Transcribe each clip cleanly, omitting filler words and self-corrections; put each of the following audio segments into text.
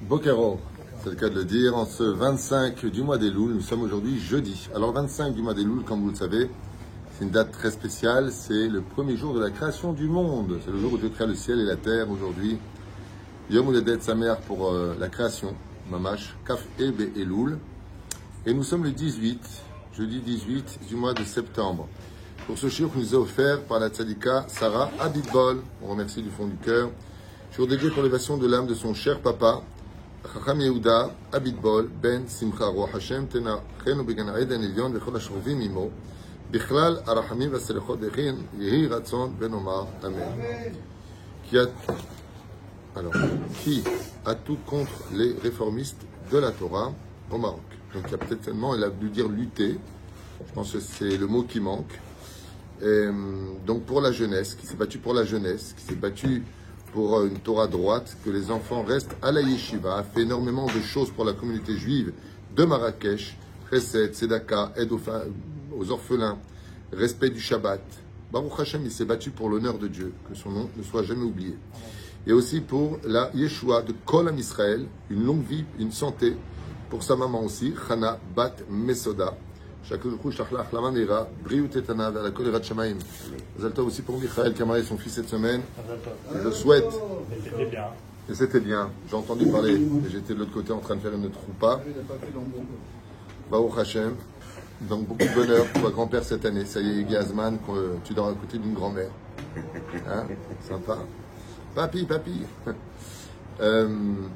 Bokero, c'est le cas de le dire, en ce 25 du mois d'Elul, nous sommes aujourd'hui jeudi. Alors 25 du mois d'Elul, comme vous le savez, c'est une date très spéciale, c'est le premier jour de la création du monde. C'est le jour où Dieu crée le ciel et la terre aujourd'hui. Yom Houledet Samer pour la création, Mamash, Kaf Ebe Elul. Et nous sommes le 18, jeudi 18 du mois de septembre. Pour ce shiur qui nous est offert par la tzadika Sarah Abitbol, on remercie du fond du cœur. Shiur dédié pour l'élévation de l'âme de son cher papa, Chacham Yehuda Abitbol Ben Simcha Roach Hashem Tenachenu Began Eden Elyon Vechol Hashrovim Imo Bichlal Arachamim Vaselechot Dechin Yehi Ratzon Ben Omar Amen. Qui a tout contre les réformistes de la Torah au Maroc. Donc il y a peut-être tellement, elle a dû dire lutter, je pense que c'est le mot qui manque. Et, donc pour la jeunesse, qui s'est battue pour la jeunesse, qui s'est battue pour une Torah droite, que les enfants restent à la yeshiva, a fait énormément de choses pour la communauté juive de Marrakech, Chesed, Tzedaka, aide aux orphelins, respect du Shabbat. Baruch Hashem, il s'est battu pour l'honneur de Dieu, que son nom ne soit jamais oublié. Et aussi pour la Yeshua de Kol Am Israël, une longue vie, une santé, pour sa maman aussi, Chana Bat Mesoda. Aussi pour Michael qui a marié son fils cette semaine. Je souhaite. Et c'était bien. J'ai entendu parler. J'étais de l'autre côté en train de faire une troupa. Baruch Hashem. Donc beaucoup de bonheur pour ton grand-père cette année. Ça y est, Gazman, tu dors à côté d'une grand-mère. Hein? Sympa. Papi.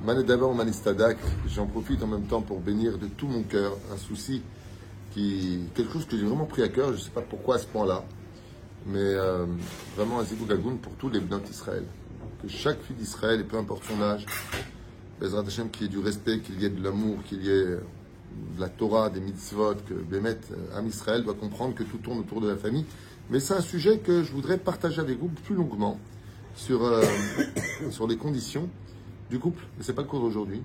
Manedavar Manistadak. J'en profite en même temps pour bénir de tout mon cœur un souci. Quelque chose que j'ai vraiment pris à cœur, je ne sais pas pourquoi à ce point-là, mais vraiment un zivug gagoun pour tous les bnot Israël. Que chaque fille d'Israël, et peu importe son âge, Bezrat Hashem, qu'il y ait du respect, qu'il y ait de l'amour, qu'il y ait de la Torah, des mitzvot, que Bémet, Am Israël doit comprendre que tout tourne autour de la famille. Mais c'est un sujet que je voudrais partager avec vous plus longuement sur les conditions du couple. Mais ce n'est pas le cours d'aujourd'hui.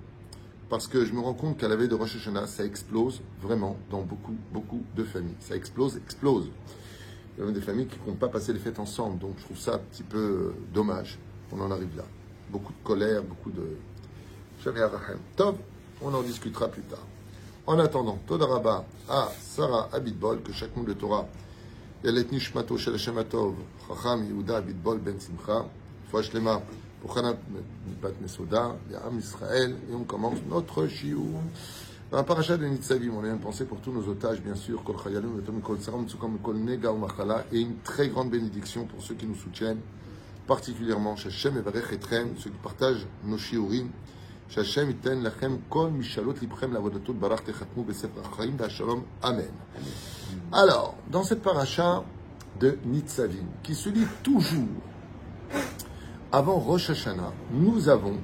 Parce que je me rends compte qu'à la veille de Rosh Hashanah, ça explose vraiment dans beaucoup de familles. Ça explose. Il y a même des familles qui ne comptent pas passer les fêtes ensemble. Donc je trouve ça un petit peu dommage qu'on en arrive là. Beaucoup de colère, beaucoup de... Tov, on en discutera plus tard. En attendant, Toda Rabba à Sarah Abitbol, que chaque mot de Torah, Yalet Nishmato Shel Hashem Atov, Chacham Yehuda Abitbol Ben Simcha, Foach Lema, pour Chana Bat Mesoda, Am Israël, et on commence notre shiur. Dans la paracha de Nitzavim, on a même pensé pour tous nos otages, bien sûr, Kol Chayalum, Kol Saram, Tsukam, Kol Nega ou Machala, et une très grande bénédiction pour ceux qui nous soutiennent, particulièrement Shachem et Varech Etrem, ceux qui partagent nos shiurim. Shachem iten lachem kol mishalot librem lavodatot barach techatmu besefra chaim v'ashalom. Amen. Alors, dans cette paracha de Nitzavim, qui se lit toujours avant Rosh Hashanah, nous avons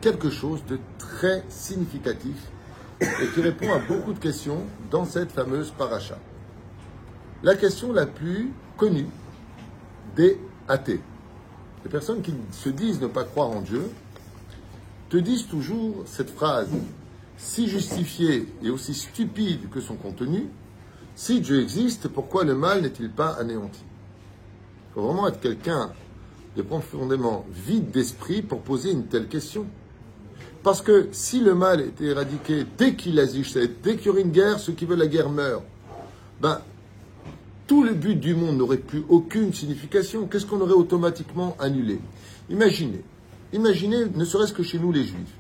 quelque chose de très significatif et qui répond à beaucoup de questions dans cette fameuse paracha. La question la plus connue des athées, les personnes qui se disent ne pas croire en Dieu, te disent toujours cette phrase, si justifiée et aussi stupide que son contenu, si Dieu existe, pourquoi le mal n'est-il pas anéanti? Il faut vraiment être quelqu'un de profondément vide d'esprit pour poser une telle question. Parce que si le mal était éradiqué dès qu'il agit, dès qu'il y aurait une guerre, ceux qui veulent la guerre meurent, tout le but du monde n'aurait plus aucune signification. Qu'est-ce qu'on aurait automatiquement annulé? Imaginez, ne serait-ce que chez nous les Juifs.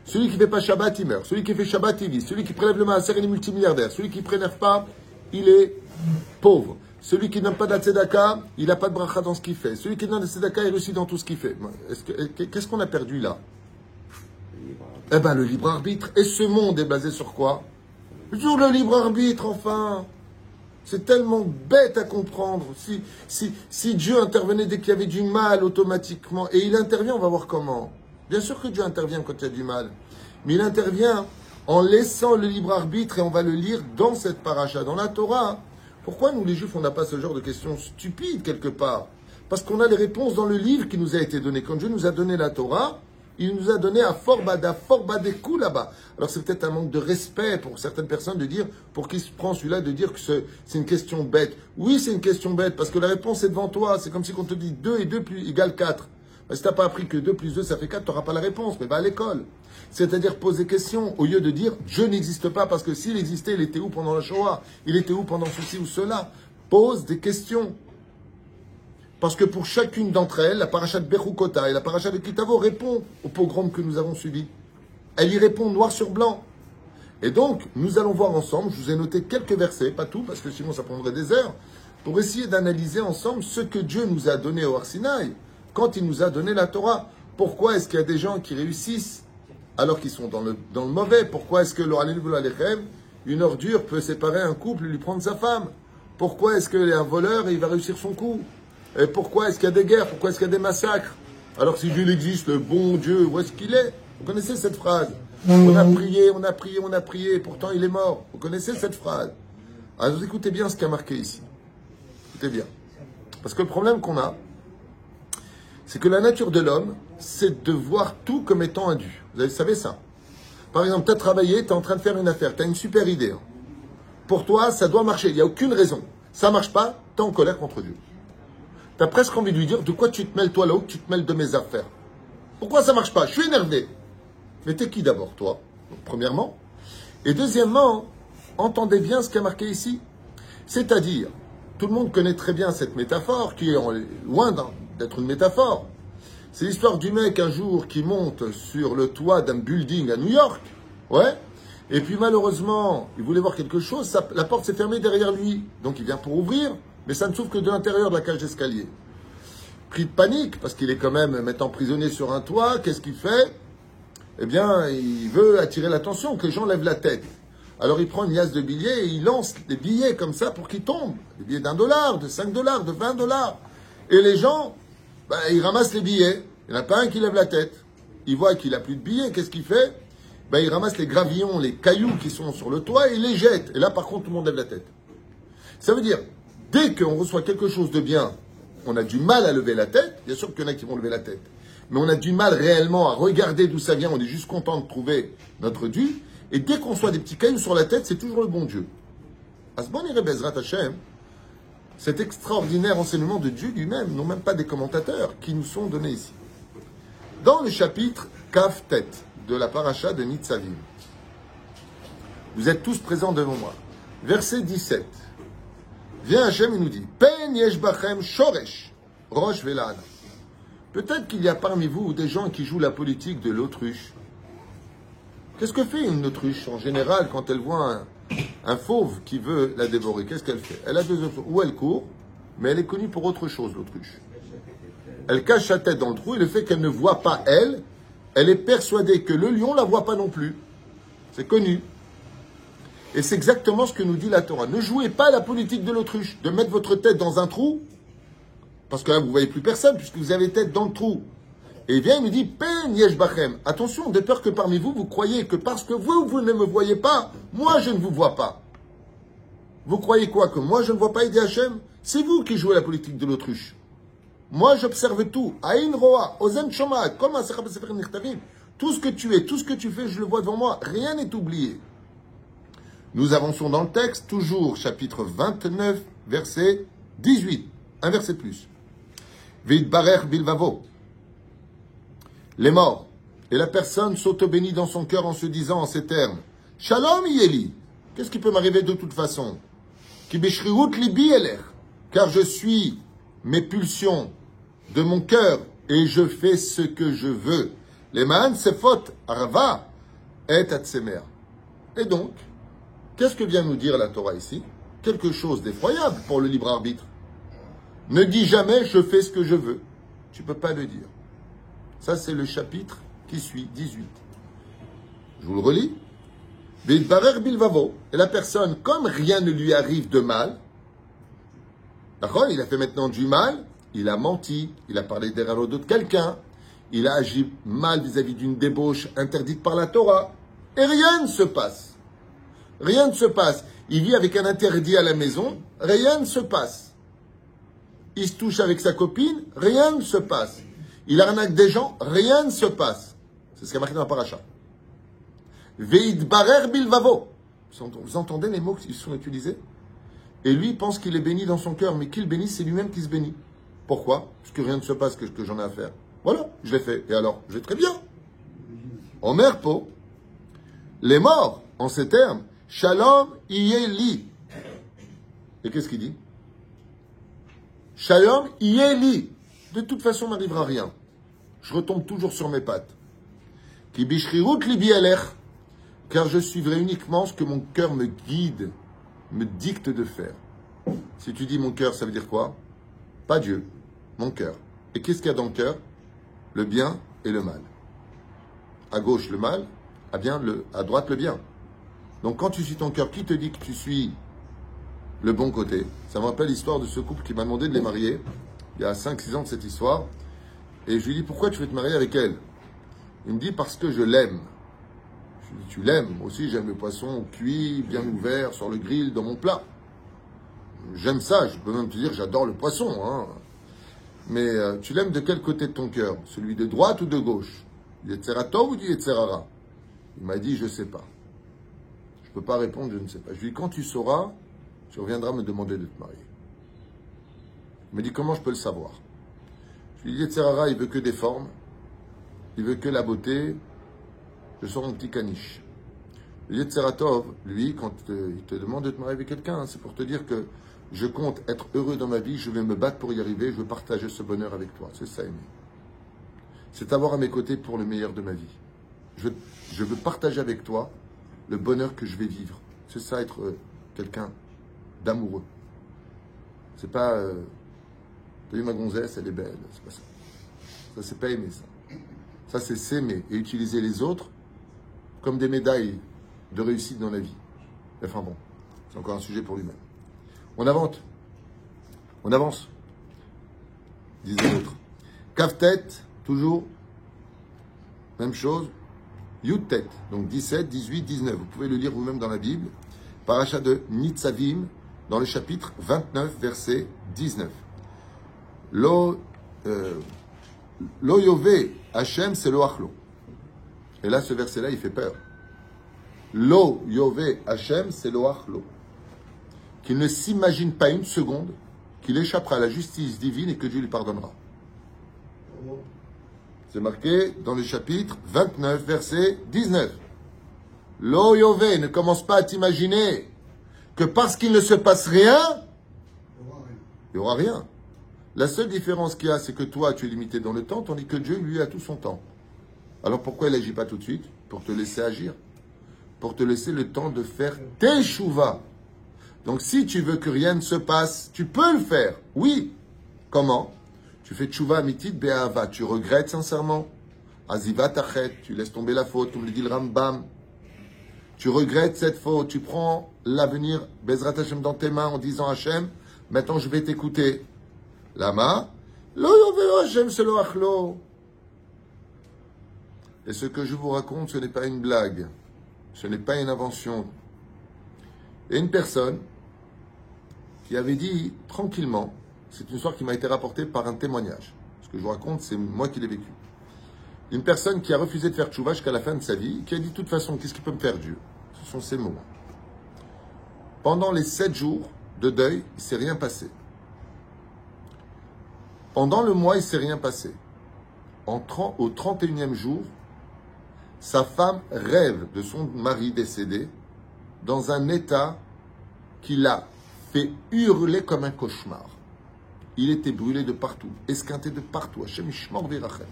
Celui qui ne fait pas Shabbat, il meurt. Celui qui fait Shabbat, il vit. Celui qui prélève le maaser, il est multimilliardaire. Celui qui ne prélève pas, il est pauvre. Celui qui ne donne pas de la tzedaka, il n'a pas de bracha dans ce qu'il fait. Celui qui donne de la tzedaka, il réussit dans tout ce qu'il fait. Qu'est-ce qu'on a perdu là? Eh bien, le libre arbitre. Et ce monde est basé sur quoi? Sur le libre arbitre, enfin. C'est tellement bête à comprendre. Si Dieu intervenait dès qu'il y avait du mal automatiquement, et il intervient, on va voir comment. Bien sûr que Dieu intervient quand il y a du mal. Mais il intervient en laissant le libre arbitre, et on va le lire dans cette paracha, dans la Torah. Pourquoi nous, les Juifs, on n'a pas ce genre de questions stupides quelque part? Parce qu'on a les réponses dans le livre qui nous a été donné. Quand Dieu nous a donné la Torah, il nous a donné à Forbadékou là-bas. Alors c'est peut-être un manque de respect pour certaines personnes de dire, pour qui se prend celui-là, de dire que c'est une question bête. Oui, c'est une question bête, parce que la réponse est devant toi. C'est comme si on te dit 2 et 2 égale 4. Si tu n'as pas appris que 2 plus 2, ça fait 4, tu n'auras pas la réponse, mais va à l'école. C'est-à-dire poser question, au lieu de dire Dieu n'existe pas, parce que s'il existait, il était où pendant la Shoah? Il était où pendant ceci ou cela? Pose des questions. Parce que pour chacune d'entre elles, la paracha de Berukota et la paracha de Kitavo répond au pogrom que nous avons suivi. Elle y répond noir sur blanc. Et donc, nous allons voir ensemble, je vous ai noté quelques versets, pas tout, parce que sinon ça prendrait des heures, pour essayer d'analyser ensemble ce que Dieu nous a donné au Har Sinaï, quand il nous a donné la Torah. Pourquoi est-ce qu'il y a des gens qui réussissent alors qu'ils sont dans le mauvais? Pourquoi est-ce que une ordure peut séparer un couple et lui prendre sa femme? Pourquoi est-ce qu'un voleur, il va réussir son coup? Et pourquoi est-ce qu'il y a des guerres? Pourquoi est-ce qu'il y a des massacres? Alors si Dieu existe, le bon Dieu, où est-ce qu'il est? Vous connaissez cette phrase? On a prié, on a prié, on a prié, et pourtant il est mort. Vous connaissez cette phrase? Alors vous écoutez bien ce qui a marqué ici. Écoutez bien. Parce que le problème qu'on a, c'est que la nature de l'homme, c'est de voir tout comme étant un dû. Vous savez ça? Par exemple, tu as travaillé, tu es en train de faire une affaire, tu as une super idée. Hein. Pour toi, ça doit marcher, il n'y a aucune raison. Ça ne marche pas, tu es en colère contre Dieu. Tu as presque envie de lui dire, de quoi tu te mêles toi là-haut, tu te mêles de mes affaires? Pourquoi ça ne marche pas? Je suis énervé. Mais t'es qui d'abord, toi? Premièrement. Et deuxièmement, entendez bien ce qui a marqué ici. C'est-à-dire, tout le monde connaît très bien cette métaphore, qui est loin d'être une métaphore. C'est l'histoire du mec un jour qui monte sur le toit d'un building à New York. Ouais. Et puis malheureusement, il voulait voir quelque chose, la porte s'est fermée derrière lui. Donc il vient pour ouvrir, mais ça ne s'ouvre que de l'intérieur de la cage d'escalier. Pris de panique, parce qu'il est quand même maintenant prisonnier sur un toit, qu'est-ce qu'il fait? Eh bien, il veut attirer l'attention, que les gens lèvent la tête. Alors il prend une liasse de billets et il lance des billets comme ça pour qu'ils tombent. Des billets d'$1, de $5, de $20. Et les gens, ils ramassent les billets. Il n'y en a pas un qui lève la tête. Il voit qu'il n'a plus de billets. Qu'est-ce qu'il fait? Il ramasse les gravillons, les cailloux qui sont sur le toit et il les jette. Et là, par contre, tout le monde lève la tête. Ça veut dire, dès qu'on reçoit quelque chose de bien, on a du mal à lever la tête. Bien sûr qu'il y en a qui vont lever la tête. Mais on a du mal réellement à regarder d'où ça vient. On est juste content de trouver notre dû. Et dès qu'on soit des petits cailloux sur la tête, c'est toujours le bon Dieu. Asbon ire Bezrat Hashem, cet extraordinaire enseignement de Dieu lui-même, non même pas des commentateurs, qui nous sont donnés ici. Dans le chapitre Kaf Tet de la paracha de Nitzavim, vous êtes tous présents devant moi. Verset 17. Vient Hashem et nous dit Pen yesh bachem shoresh, rosh velana. Peut-être qu'il y a parmi vous des gens qui jouent la politique de l'autruche. Qu'est-ce que fait une autruche en général quand elle voit un fauve qui veut la dévorer? Qu'est-ce qu'elle fait? Elle a deux options. Ou elle court, mais elle est connue pour autre chose, l'autruche. Elle cache sa tête dans le trou et le fait qu'elle ne voit pas elle est persuadée que le lion ne la voit pas non plus. C'est connu. Et c'est exactement ce que nous dit la Torah. Ne jouez pas la politique de l'autruche, de mettre votre tête dans un trou, parce que là, vous ne voyez plus personne, puisque vous avez tête dans le trou. Et il vient, il nous dit, Pen yesh bachem. Attention, de peur que parmi vous, vous croyez que parce que vous ne me voyez pas, moi, je ne vous vois pas. Vous croyez quoi? Que moi, je ne vois pas aider Hachem? C'est vous qui jouez la politique de l'autruche. Moi, j'observe tout. Aïn roa, ozen shoma, kol ma'asecha b'sefer nichtavim. Tout ce que tu es, tout ce que tu fais, je le vois devant moi. Rien n'est oublié. Nous avançons dans le texte, toujours chapitre 29, verset 18. Un verset plus. Ve'itbarer bilvavo. Les morts. Et la personne s'auto-bénit dans son cœur en se disant en ces termes Shalom yeli. Qu'est-ce qui peut m'arriver de toute façon? Ki beshriut libi eler. Car je suis mes pulsions de mon cœur et je fais ce que je veux. Les man sefot arava et atsemer. Et donc, qu'est-ce que vient nous dire la Torah ici? Quelque chose d'effroyable pour le libre arbitre. Ne dis jamais je fais ce que je veux. Tu ne peux pas le dire. Ça, c'est le chapitre qui suit, 18. Je vous le relis. Bilbarer bilvavo. Et la personne, comme rien ne lui arrive de mal, d'accord, il a fait maintenant du mal, il a menti, il a parlé des ralots de quelqu'un, il a agi mal vis-à-vis d'une débauche interdite par la Torah, et rien ne se passe. Rien ne se passe. Il vit avec un interdit à la maison, rien ne se passe. Il se touche avec sa copine, rien ne se passe. Il arnaque des gens, rien ne se passe. C'est ce qui est marqué dans la paracha. Ve'itbarer bilvavo. Vous entendez les mots qui sont utilisés? Et lui, il pense qu'il est béni dans son cœur, mais qu'il bénit, c'est lui-même qui se bénit. Pourquoi? Parce que rien ne se passe que j'en ai à faire. Voilà, je l'ai fait. Et alors, je vais très bien. Omer Po, les morts, en ces termes, Shalom Yeli. Et qu'est-ce qu'il dit? Shalom Yeli. De toute façon, il ne m'arrivera rien. Je retombe toujours sur mes pattes. Ki bishrirut libi alech. Car je suivrai uniquement ce que mon cœur me guide, me dicte de faire. Si tu dis mon cœur, ça veut dire quoi? Pas Dieu, mon cœur. Et qu'est-ce qu'il y a dans le cœur? Le bien et le mal. À gauche, le mal, à droite, le bien. Donc quand tu suis ton cœur, qui te dit que tu suis le bon côté? Ça me rappelle l'histoire de ce couple qui m'a demandé de les marier. Il y a 5-6 ans de cette histoire. Et je lui dis, pourquoi tu veux te marier avec elle? Il me dit, parce que je l'aime. Je lui dis, tu l'aimes? Moi aussi, j'aime le poisson cuit, bien ouvert, sur le grill, dans mon plat. J'aime ça, je peux même te dire, j'adore le poisson. Hein. Mais tu l'aimes de quel côté de ton cœur? Celui de droite ou de gauche? Du Yetzera Tov ou du Yetzera Ra? Il m'a dit, je ne sais pas. Je ne peux pas répondre, je ne sais pas. Je lui dis, quand tu sauras, tu reviendras me demander de te marier. Il m'a dit, comment je peux le savoir? Je lui dis, Yetzera Ra, il veut que des formes. Il veut que la beauté. Je sors mon petit caniche. Le Yetzera Tov, lui, quand il te demande de te marier avec quelqu'un, hein, c'est pour te dire que je compte être heureux dans ma vie, je vais me battre pour y arriver, je veux partager ce bonheur avec toi. C'est ça, aimer. C'est avoir à mes côtés pour le meilleur de ma vie. Je veux partager avec toi le bonheur que je vais vivre. C'est ça, être quelqu'un d'amoureux. C'est pas... t'as vu ma gonzesse, elle est belle. C'est pas ça. Ça, c'est pas aimer, ça. Ça, c'est s'aimer et utiliser les autres comme des médailles de réussite dans la vie. Enfin bon, c'est encore un sujet pour lui-même. On avance. On avance. Disent l'autre. Kaftet, toujours. Même chose. Yudtet, donc 17, 18, 19. Vous pouvez le lire vous-même dans la Bible. Paracha de Nitzavim, dans le chapitre 29, verset 19. Lo Yové Hachem, c'est lo achlo. Et là, ce verset-là, il fait peur. Lo Yové Hachem, c'est lo achlo. Qu'il ne s'imagine pas une seconde qu'il échappera à la justice divine et que Dieu lui pardonnera. C'est marqué dans le chapitre 29, verset 19. Lo Yové, ne commence pas à t'imaginer que parce qu'il ne se passe rien, il n'y aura rien. La seule différence qu'il y a, c'est que toi, tu es limité dans le temps, tandis que Dieu, lui, a tout son temps. Alors pourquoi il n'agit pas tout de suite? Pour te laisser agir. Pour te laisser le temps de faire tes chouvas. Donc si tu veux que rien ne se passe, tu peux le faire. Oui. Comment? Tu fais tchouva amitit be'ahava. Tu regrettes sincèrement. Aziva tachet. Tu laisses tomber la faute, comme le dit le Rambam. Tu regrettes cette faute. Tu prends l'avenir, Bezrat Hashem, dans tes mains en disant Hashem, maintenant je vais t'écouter. Lama, lo yoveo Hashem selo achlo. Et ce que je vous raconte, ce n'est pas une blague. Ce n'est pas une invention. Il y a une personne qui avait dit tranquillement, c'est une histoire qui m'a été rapportée par un témoignage. Ce que je vous raconte, c'est moi qui l'ai vécu. Une personne qui a refusé de faire tchouva jusqu'à la fin de sa vie, qui a dit de toute façon, qu'est-ce qui peut me faire Dieu? Ce sont ces mots. Pendant les 7 jours de deuil, il ne s'est rien passé. Pendant le mois, il ne s'est rien passé. Au 31e jour, sa femme rêve de son mari décédé dans un état qui l'a fait hurler comme un cauchemar. Il était brûlé de partout, esquinté de partout. Hashem Yishmor Virachem.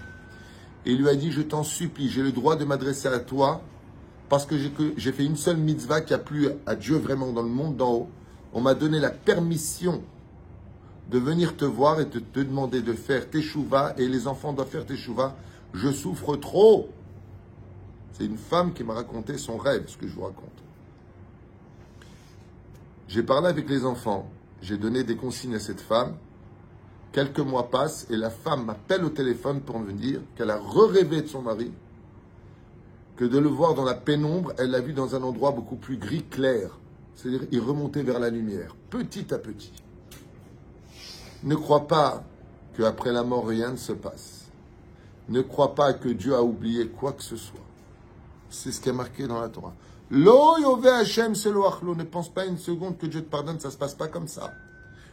Et il lui a dit, je t'en supplie, j'ai le droit de m'adresser à toi parce que j'ai fait une seule mitzvah qui a plu à Dieu vraiment dans le monde d'en haut. On m'a donné la permission de venir te voir et de te demander de faire tes chouvas, et les enfants doivent faire tes chouvas. Je souffre trop. C'est une femme qui m'a raconté son rêve, ce que je vous raconte. J'ai parlé avec les enfants, j'ai donné des consignes à cette femme. Quelques mois passent et la femme m'appelle au téléphone pour me dire qu'elle a rêvé de son mari, que de le voir dans la pénombre, elle l'a vu dans un endroit beaucoup plus gris clair. C'est-à-dire, il remontait vers la lumière, petit à petit. Ne crois pas qu'après la mort, rien ne se passe. Ne crois pas que Dieu a oublié quoi que ce soit. C'est ce qui est marqué dans la Torah. Lo yové Hashem selo achlo. Ne pense pas une seconde que Dieu te pardonne, ça ne se passe pas comme ça.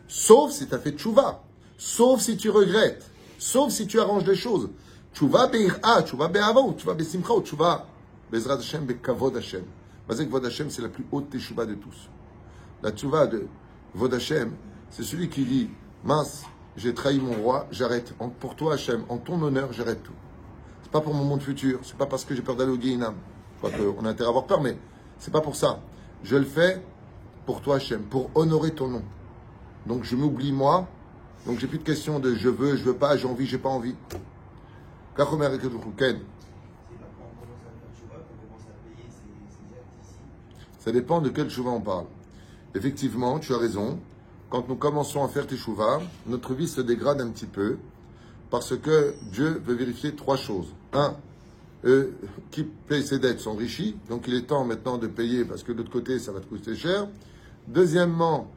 Sauf si tu as fait tchouva. Sauf si tu regrettes. Sauf si tu arranges les choses. Tchouva be'ira, tchouva be'ava, ou tchouva be'simcha, ou tchouva be'ezrat Hashem, be'kavod Hashem. Mazek Vod Hashem, c'est la plus haute teshuva de tous. La tchouva de Vod Hashem, c'est celui qui dit, mince, j'ai trahi mon roi, j'arrête. Pour toi, Hashem, en ton honneur, j'arrête tout. C'est pas pour mon monde futur, c'est pas parce que j'ai peur d'aller au Guéhinam. On a intérêt à avoir peur, mais c'est pas pour ça. Je le fais pour toi, Hashem, pour honorer ton nom. Donc je m'oublie moi, donc j'ai plus de question de je veux pas, j'ai envie, j'ai pas envie. Ça dépend de quel chouva on parle. Effectivement, tu as raison. Quand nous commençons à faire teshuva, notre vie se dégrade un petit peu parce que Dieu veut vérifier trois choses. Un, qui paye ses dettes s'enrichit, donc il est temps maintenant de payer parce que de l'autre côté, ça va te coûter cher. Deuxièmement,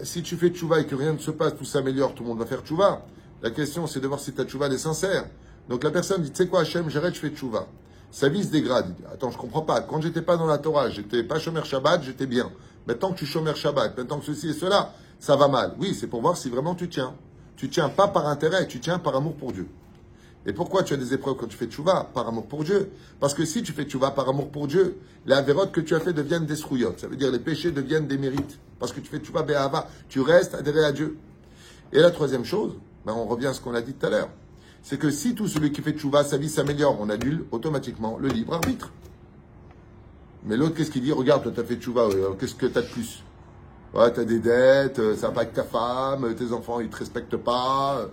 si tu fais teshuva et que rien ne se passe, tout s'améliore, tout le monde va faire teshuva. La question, c'est de voir si ta teshuva est sincère. Donc la personne dit, tu sais quoi, Hachem, j'arrête, je fais teshuva. Sa vie se dégrade. Il dit, attends, je comprends pas. Quand j'étais pas dans la Torah, j'étais pas shomer Shabbat, j'étais bien. Maintenant que tu shomer Shabbat, maintenant que ceci et cela, ça va mal. Oui, c'est pour voir si vraiment tu tiens. Tu tiens pas par intérêt, tu tiens par amour pour Dieu. Et pourquoi tu as des épreuves quand tu fais teshuva? Par amour pour Dieu. Parce que si tu fais teshuva par amour pour Dieu, les avérotes que tu as fait deviennent des srouillottes. Ça veut dire les péchés deviennent des mérites. Parce que tu fais teshuva be'ahava. Tu restes adhéré à Dieu. Et la troisième chose, on revient à ce qu'on a dit tout à l'heure. C'est que si tout celui qui fait teshuva, sa vie s'améliore, on annule automatiquement le libre arbitre. Mais l'autre, qu'est-ce qu'il dit? Regarde, toi, tu as fait teshuva, qu'est-ce que tu as de plus? Ouais, tu as des dettes, ça va pas avec ta femme, tes enfants, ils te respectent pas.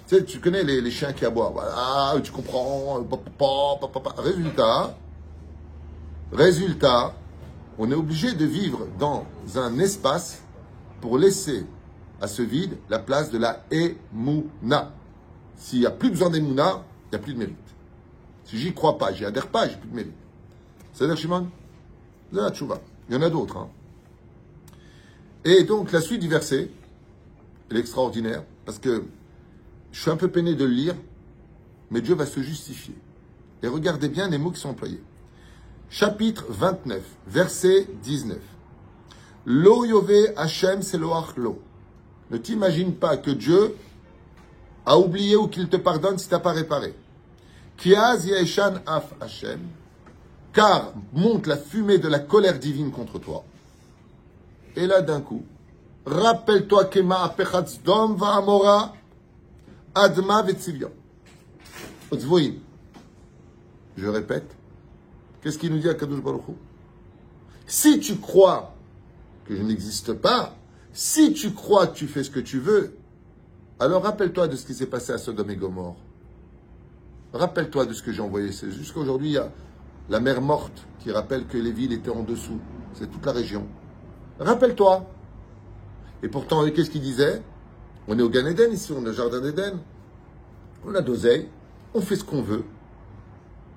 Tu sais, tu connais les chiens qui aboient. Voilà, tu comprends. Résultat, on est obligé de vivre dans un espace pour laisser à ce vide la place de la Emouna. S'il n'y a plus besoin d'Emouna, il n'y a plus de mérite. Si j'y crois pas, j'y adhère pas, j'ai plus de mérite. C'est-à-dire, Shimon, de la tchouva. Il y en a d'autres. Hein. Et donc, la suite du verset, elle est extraordinaire, parce que je suis un peu peiné de le lire, mais Dieu va se justifier. Et regardez bien les mots qui sont employés. Chapitre 29, verset 19. Lo yove Hashem seloach lo. Ne t'imagine pas que Dieu a oublié ou qu'il te pardonne si tu n'as pas réparé. Kiaz yeshan af Hashem, car monte la fumée de la colère divine contre toi. Et là, d'un coup, rappelle-toi Kema apechatz dom va amora adma vetzivion. Otzvoim. Je répète. Qu'est-ce qu'il nous dit à Kadosh Baruch Hu? Si tu crois que je n'existe pas, si tu crois que tu fais ce que tu veux, alors rappelle-toi de ce qui s'est passé à Sodome et Gomorre. Rappelle-toi de ce que j'ai envoyé. Jusqu'à aujourd'hui, il y a la mer morte qui rappelle que les villes étaient en dessous. C'est toute la région. Rappelle-toi. Et pourtant, qu'est-ce qu'il disait? On est au Gan Eden ici, on est au Jardin d'Éden. On a d'oseille, on fait ce qu'on veut.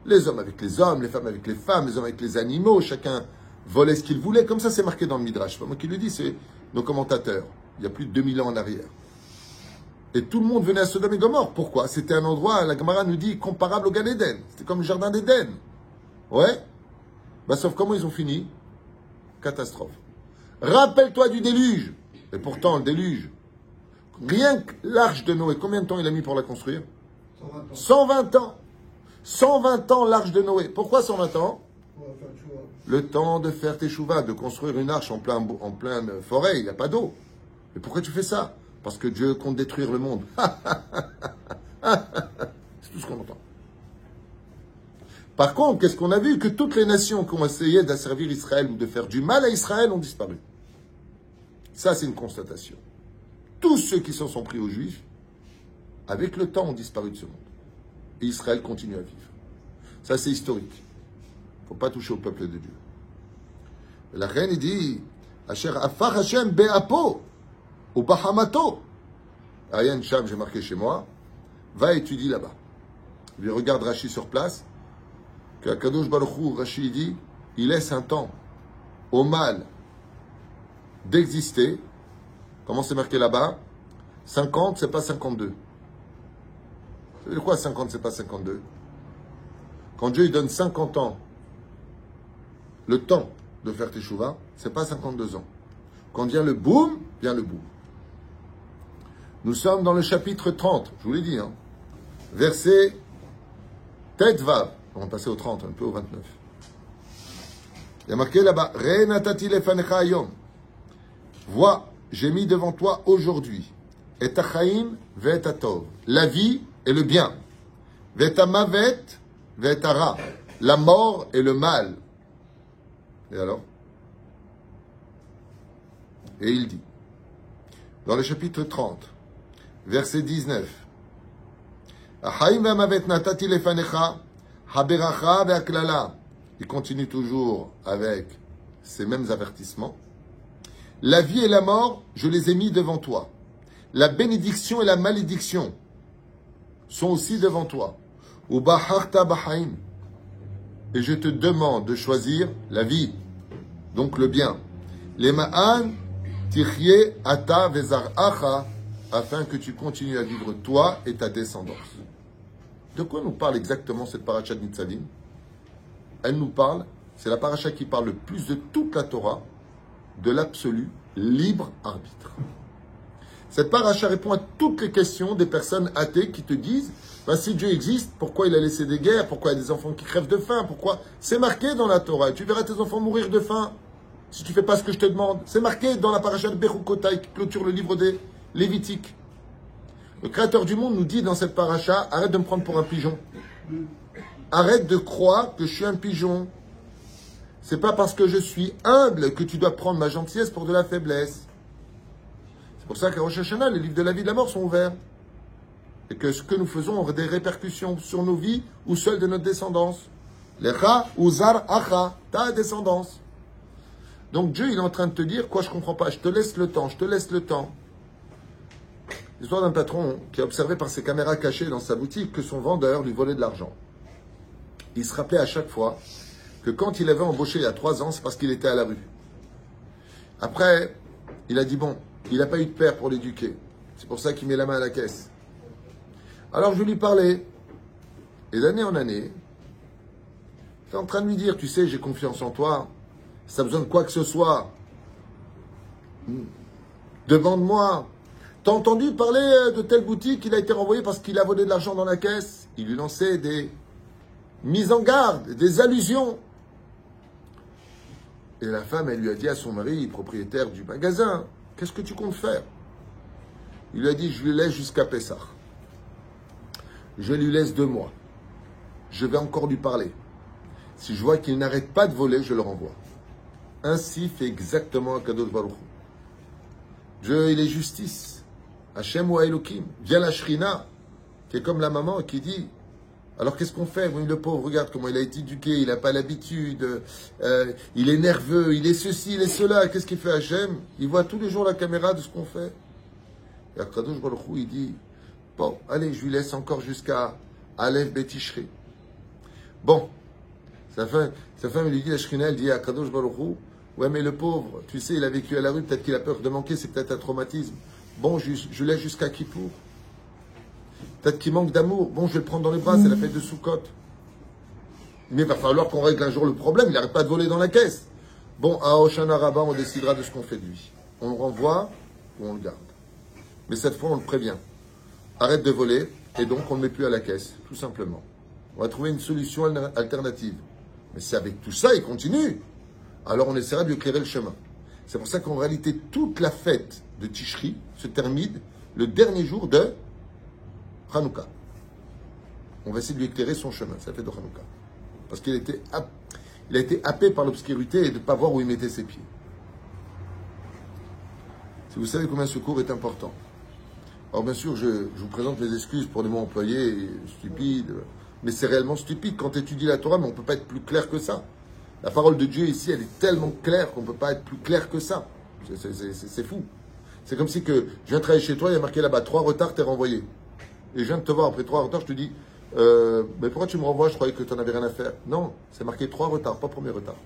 Les hommes avec les hommes, les femmes avec les femmes, les hommes avec les animaux, chacun volait ce qu'il voulait. Comme ça, c'est marqué dans le Midrash. C'est pas moi qui le dis, c'est nos commentateurs. Il y a plus de 2000 ans en arrière. Et tout le monde venait à Sodome et Gomorre. Pourquoi? C'était un endroit, la Gemara nous dit, comparable au Gan Eden. C'était comme le Jardin d'Éden. Ouais. Sauf comment ils ont fini? Catastrophe. Rappelle-toi du déluge. Et pourtant, le déluge, rien que l'arche de Noé, combien de temps il a mis pour la construire? 120 ans. 120 ans l'arche de Noé. Pourquoi 120 ans? Le temps de faire teshuva, de construire une arche en pleine forêt, il n'y a pas d'eau. Mais pourquoi tu fais ça? Parce que Dieu compte détruire le monde. C'est tout ce qu'on entend. Par contre, qu'est-ce qu'on a vu? Que toutes les nations qui ont essayé d'asservir Israël ou de faire du mal à Israël ont disparu. Ça, c'est une constatation. Tous ceux qui s'en sont pris aux Juifs, avec le temps, ont disparu de ce monde. Et Israël continue à vivre. Ça, c'est historique. Il ne faut pas toucher au peuple de Dieu. Et la reine, il dit, Asher afar Hashem be'apo, ou bahamato. Ariane Cham, j'ai marqué chez moi, va étudier là-bas. Il regarde Rashi sur place, que Kadosh Baruch Hu, Rashi dit, il laisse un temps au mal d'exister. Comment c'est marqué là-bas? 50, c'est pas 52. Ça veut dire quoi 50, c'est pas 52? Quand Dieu il donne 50 ans, le temps de faire teshuva, c'est pas 52 ans. Quand vient le boom, vient le boom. Nous sommes dans le chapitre 30, je vous l'ai dit, hein, verset Tête Vav. On va passer au 30, un peu au 29. Il y a marqué là-bas, Re natati lefanecha hayom. Vois, j'ai mis devant toi aujourd'hui, et achaim ve'et atov, la vie et le bien, ve'et amavet ve'et ara, la mort et le mal. Et alors? Et il dit, dans le chapitre 30, verset 19, Achaim ve'amavet natati lefanecha, haberacha ve'aklala. Il continue toujours avec ces mêmes avertissements. La vie et la mort, je les ai mis devant toi. La bénédiction et la malédiction sont aussi devant toi. Ubaharta bahaim. Et je te demande de choisir la vie, donc le bien. Les ma'an tirye ata vezar acha, afin que tu continues à vivre toi et ta descendance. De quoi nous parle exactement cette paracha de Nitzavim? Elle nous parle, c'est la paracha qui parle le plus de toute la Torah, de l'absolu libre arbitre. Cette paracha répond à toutes les questions des personnes athées qui te disent, si Dieu existe, pourquoi il a laissé des guerres, pourquoi il y a des enfants qui crèvent de faim, pourquoi? C'est marqué dans la Torah, et tu verras tes enfants mourir de faim si tu ne fais pas ce que je te demande. C'est marqué dans la paracha de Bechukotai qui clôture le livre des Lévitiques. Le Créateur du monde nous dit dans cette paracha, arrête de me prendre pour un pigeon. Arrête de croire que je suis un pigeon. C'est pas parce que je suis humble que tu dois prendre ma gentillesse pour de la faiblesse. C'est pour ça qu'à Rosh Hashanah, les livres de la vie et de la mort sont ouverts. Et que ce que nous faisons aura des répercussions sur nos vies ou celles de notre descendance. Lecha uzar acha, ta descendance. Donc Dieu, il est en train de te dire, quoi, je comprends pas, je te laisse le temps, je te laisse le temps. L'histoire d'un patron qui a observé par ses caméras cachées dans sa boutique que son vendeur lui volait de l'argent. Il se rappelait à chaque fois que quand il avait embauché il y a 3 ans, c'est parce qu'il était à la rue. Après, il a dit, bon, il n'a pas eu de père pour l'éduquer. C'est pour ça qu'il met la main à la caisse. Alors je lui parlais. Et d'année en année, j'étais en train de lui dire, tu sais, j'ai confiance en toi. Si tu as besoin de quoi que ce soit, demande-moi. T'as entendu parler de telle boutique, il a été renvoyé parce qu'il a volé de l'argent dans la caisse? Il lui lançait des mises en garde, des allusions. Et la femme, elle lui a dit à son mari, propriétaire du magasin, qu'est-ce que tu comptes faire? Il lui a dit, je lui laisse jusqu'à Pessah. Je lui laisse 2 mois. Je vais encore lui parler. Si je vois qu'il n'arrête pas de voler, je le renvoie. Ainsi fait exactement Akadosh Baruch Hu. Dieu, il est justice. Hachem ou Elohim. Vient la Shrina, qui est comme la maman, qui dit, alors qu'est-ce qu'on fait? Oui, le pauvre, regarde comment il a été éduqué, il n'a pas l'habitude, il est nerveux, il est ceci, il est cela. Qu'est-ce qu'il fait Hachem? Il voit tous les jours la caméra de ce qu'on fait. Et Akadosh Baruch Hu, il dit, bon, allez, je lui laisse encore jusqu'à Aleph Betishri. Bon, sa femme lui dit, la Shrina, elle dit à Akadosh Baruch Hu, ouais, mais le pauvre, tu sais, il a vécu à la rue, peut-être qu'il a peur de manquer, c'est peut-être un traumatisme. Bon, je laisse jusqu'à Kippour. Peut-être qu'il manque d'amour. Bon, je vais le prendre dans les bras, c'est la fête de Soukot. Mais il va falloir qu'on règle un jour le problème, il n'arrête pas de voler dans la caisse. Bon, à Hoshana Rabbah, on décidera de ce qu'on fait de lui. On le renvoie ou on le garde. Mais cette fois, on le prévient. Arrête de voler, et donc on ne le met plus à la caisse, tout simplement. On va trouver une solution alternative. Mais si avec tout ça, il continue, alors on essaiera de lui éclairer le chemin. C'est pour ça qu'en réalité, toute la fête de Tishri se termine le dernier jour de Hanouka. On va essayer de lui éclairer son chemin, c'est la fête de Hanouka. Parce qu'il a été happé par l'obscurité et de ne pas voir où il mettait ses pieds. Si vous savez combien ce cours est important. Alors bien sûr, je vous présente mes excuses pour les mots employés, stupides, mais c'est réellement stupide quand tu étudies la Torah, mais on ne peut pas être plus clair que ça. La parole de Dieu ici, elle est tellement claire qu'on ne peut pas être plus clair que ça. C'est fou. C'est comme si que je viens travailler chez toi, il y a marqué là-bas 3 retards, t'es renvoyé. Et je viens de te voir après 3 retards, je te dis, mais pourquoi tu me renvoies? Je croyais que tu n'en avais rien à faire. Non, c'est marqué 3 retards, pas premier retard.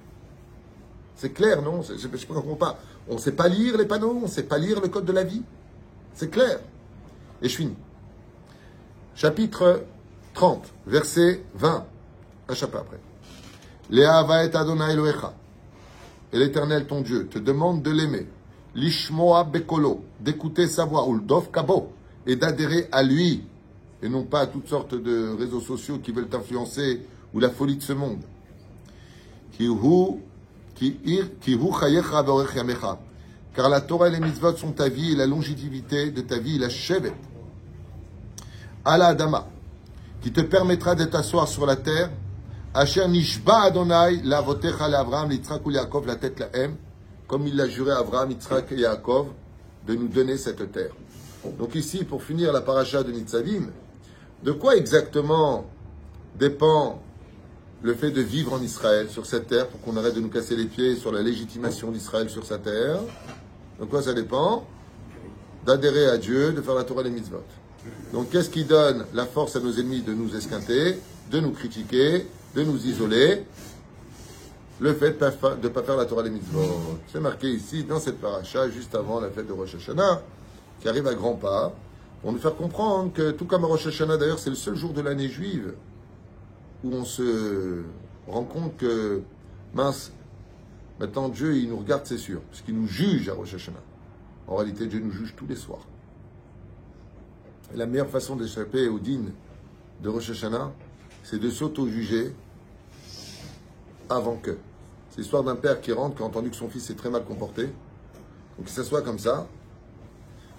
C'est clair, non? Je ne comprends pas. On ne sait pas lire les panneaux, on ne sait pas lire le code de la vie. C'est clair. Et je finis. Chapitre 30, verset 20. Un chapitre après. Léa va et Adonai Elohecha. Et l'Éternel, ton Dieu, te demande de l'aimer. Lishmoa bekolo, d'écouter sa voix, ou l'dof kabo, et d'adhérer à lui. et non pas à toutes sortes de réseaux sociaux qui veulent t'influencer ou la folie de ce monde. Car la Torah et les mitzvot sont ta vie et la longévité de ta vie, la shevet. Ala Adama, qui te permettra de t'asseoir sur la terre. Asher nishba Adonai la votecha la Avraham, Yitzhak ou Yaakov, la tête la M, comme il l'a juré à Avraham, Yitzhak et Yaakov, de nous donner cette terre. Donc ici, pour finir la paracha de Nitzavim, de quoi exactement dépend le fait de vivre en Israël, sur cette terre, pour qu'on arrête de nous casser les pieds sur la légitimation d'Israël sur sa terre? De quoi ça dépend? D'adhérer à Dieu, de faire la Torah et les mitzvot. Donc qu'est-ce qui donne la force à nos ennemis de nous esquinter, de nous critiquer, de nous isoler? Le fait de ne pas faire la Torah et les mitzvot. C'est marqué ici, dans cette paracha, juste avant la fête de Rosh Hashanah, qui arrive à grands pas, pour nous faire comprendre que, tout comme à Rosh Hashanah, d'ailleurs, c'est le seul jour de l'année juive où on se rend compte que, mince, maintenant Dieu, il nous regarde, c'est sûr, puisqu'il nous juge à Rosh Hashanah. En réalité, Dieu nous juge tous les soirs. Et la meilleure façon d'échapper au din de Rosh Hashanah, c'est de s'auto-juger avant que. C'est l'histoire d'un père qui rentre, qui a entendu que son fils s'est très mal comporté. Donc il s'assoit comme ça.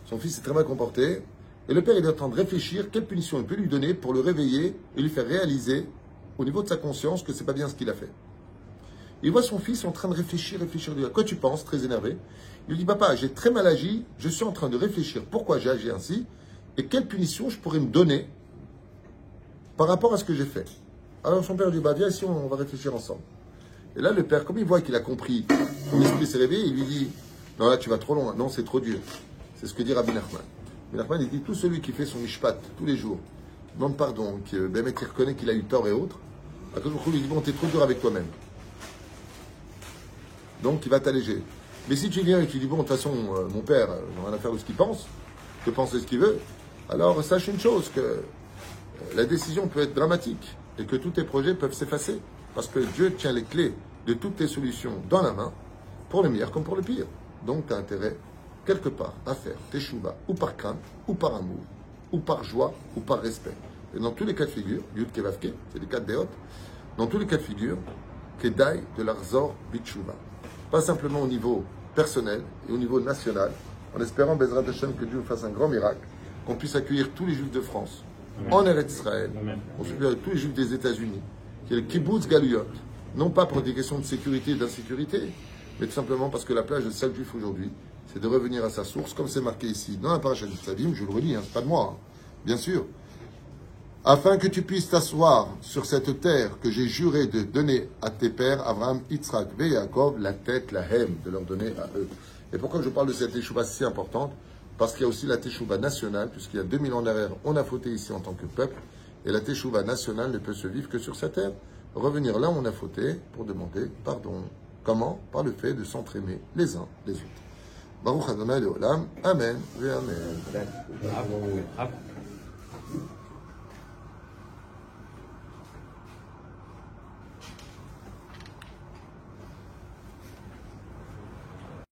Son fils s'est très mal comporté. Et le père, il est en train de réfléchir quelle punition il peut lui donner pour le réveiller et lui faire réaliser, au niveau de sa conscience, que c'est pas bien ce qu'il a fait. Il voit son fils en train de réfléchir. Il dit, à quoi tu penses, très énervé? Il lui dit, papa, j'ai très mal agi, je suis en train de réfléchir pourquoi j'ai agi ainsi et quelle punition je pourrais me donner par rapport à ce que j'ai fait. Alors son père lui dit, bah viens ici, on va réfléchir ensemble. Et là, le père, comme il voit qu'il a compris, son esprit s'est réveillé, il lui dit, non là tu vas trop loin, non c'est trop dur. C'est ce que dit Rabbi Nachman. Rabbi Nachman, il dit, tout celui qui fait son mishpat tous les jours, demande pardon, qui reconnaît qu'il a eu tort et autres, à tout il dit, bon, t'es trop dur avec toi-même. Donc il va t'alléger. Mais si tu viens et tu dis, bon, de toute façon, mon père, j'en ai rien à faire de ce qu'il pense, je peux penser ce qu'il veut, alors sache une chose, que la décision peut être dramatique et que tous tes projets peuvent s'effacer. Parce que Dieu tient les clés de toutes tes solutions dans la main, pour le meilleur comme pour le pire. Donc tu as intérêt, quelque part, à faire teshuva, ou par crainte, ou par amour, ou par joie, ou par respect. Et dans tous les cas de figure, Yud Kevavke, c'est les cas de Déot, dans tous les cas de figure, Kedai de l'Arzor Bitshuva. Pas simplement au niveau personnel et au niveau national, en espérant, Bezrat Hashem, que Dieu fasse un grand miracle, qu'on puisse accueillir tous les Juifs de France, en Eretz Israël, qu'on puisse accueillir tous les Juifs des États-Unis, qui est le kibbutz Galuyot, non pas pour des questions de sécurité et d'insécurité, mais tout simplement parce que la plage de Sal Juif aujourd'hui, c'est de revenir à sa source, comme c'est marqué ici, dans la paracha du Tzadim, je le relis, c'est pas de moi, bien sûr, afin que tu puisses t'asseoir sur cette terre que j'ai juré de donner à tes pères, Abraham, Yitzhak et Yaakov, la tête, la hem, de leur donner à eux. Et pourquoi je parle de cette teshuva si importante? Parce qu'il y a aussi la teshuva nationale, puisqu'il y a 2000 ans derrière, on a fauté ici en tant que peuple, et la teshuva nationale ne peut se vivre que sur cette terre. Revenir là où on a fauté pour demander pardon. Comment? Par le fait de s'entraîner les uns les autres. Baruch Adonai Leolam. Amen. Amen.